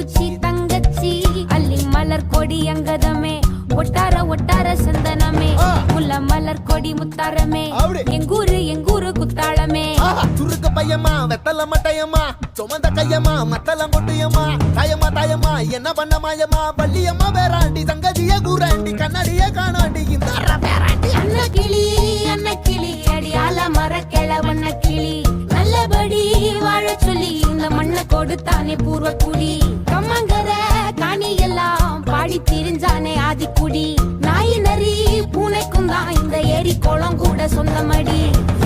பூச்சி தங்கச்சி அள்ளி மலர் கொடி அங்கதமே ஒட்டார ஒட்டார சந்தனமே முல்ல மலர் கொடி முத்தாரமே எங்கூரு குத்தாளமே சுருக்க பையமா வெத்தல மட்டையம்மா சுமந்த கையம்மா மத்தல மொட்டையம்மா தாயம்மா என்ன பண்ண மாயம்மா பள்ளியம்மா வேறாண்டி சங்கதிய கூறாண்டி கண்ணடிய காணாண்டி இந்த அண்ண கிளி அடியால மர கிளவண்ண கிளி நல்லபடி வாழ சொல்லி இந்த மண்ணை கொடுத்தானே பூர்வ குடி கம்மங்கர காணி எல்லாம் பாடி திரிஞ்சானே ஆதிக்குடி நாய் நரி பூனைக்கும் தான் இந்த ஏரி குளம் கூட சொந்தமடி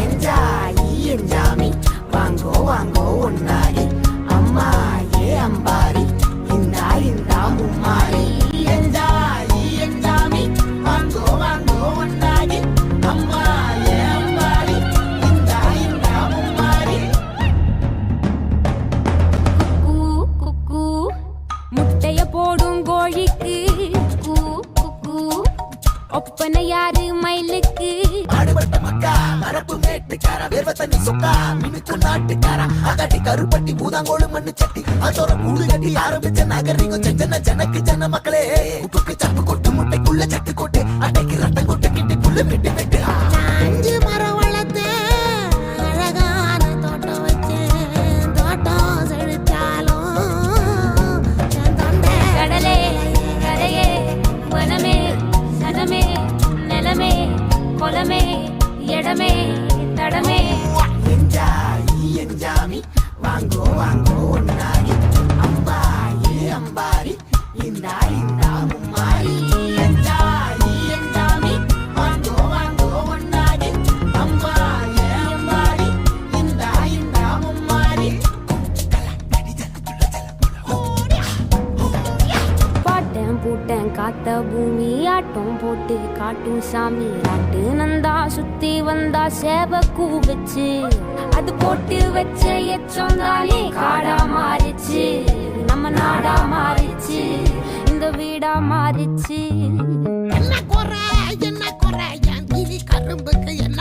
என்ஜாமி வாங்கோ வாங்கோ ஒன்னாரி அம்மா ஏ அம்பாரி இந்தா மும்மாரி என்ஜாமி வாங்கோ வாங்கோ ஒன்னாரி அம்மா ஏ அம்பாரி இந்தா மும்மாரி குக்கு முட்டைய போடும் கோழிக்கு ஒப்பனை யாரு மயிலுக்கு ஆடுபட்ட மக்கா மரப்பு மேட்டுக்கார வேர்வ தண்ணி சொக்கா மினுக்கு நாட்டுக்கார அகட்டி கருப்பட்டி பூதாங்கோடு மண்ணு சட்டி அதோட கூடு கட்டி ஆரம்பிச்ச நகரிகம் ஜனக்கு ஜன மக்களே உப்புக்கு சப்பு கொட்டு முட்டைக்குள்ள சட்டு கொட்டு அட்டைக்கு ரத்தம் கொட்டு கிட்டி புல்லு வெட்டு வெட்டு 5 மரம் வளர்த்து அழகான தோட்டம் வச்சேன் தோட்டம் செழிச்சாலும் கடலே கரையே வனமே சனமே நிலமே கொலமே இடமே தடமே என்ஜாமி வாங்கோ வாங்கோ ஒன்னாரி அம்பா ஏ அம்பாரி இந்தா மும்மாரி என்ஜாமி வாங்கோ வாங்கோ ஒன்னாரி அம்பா ஏ அம்பாரி இந்தா மும்மாரி பாட்டன் பூட்டன் காத்த பூமி ஆட்டம் போட்டு காட்டும் சாமி நாட்டு நந்தா சுத்தி வந்தா சேவ கூவச்சு அது போட்டு வச்ச எச்சம் தானே காடா மாறிச்சு நம்ம நாடா மாறிச்சு இந்த வீடா மாறிச்சு என்ன குறை என் கிளி கரும்புக்கு என்ன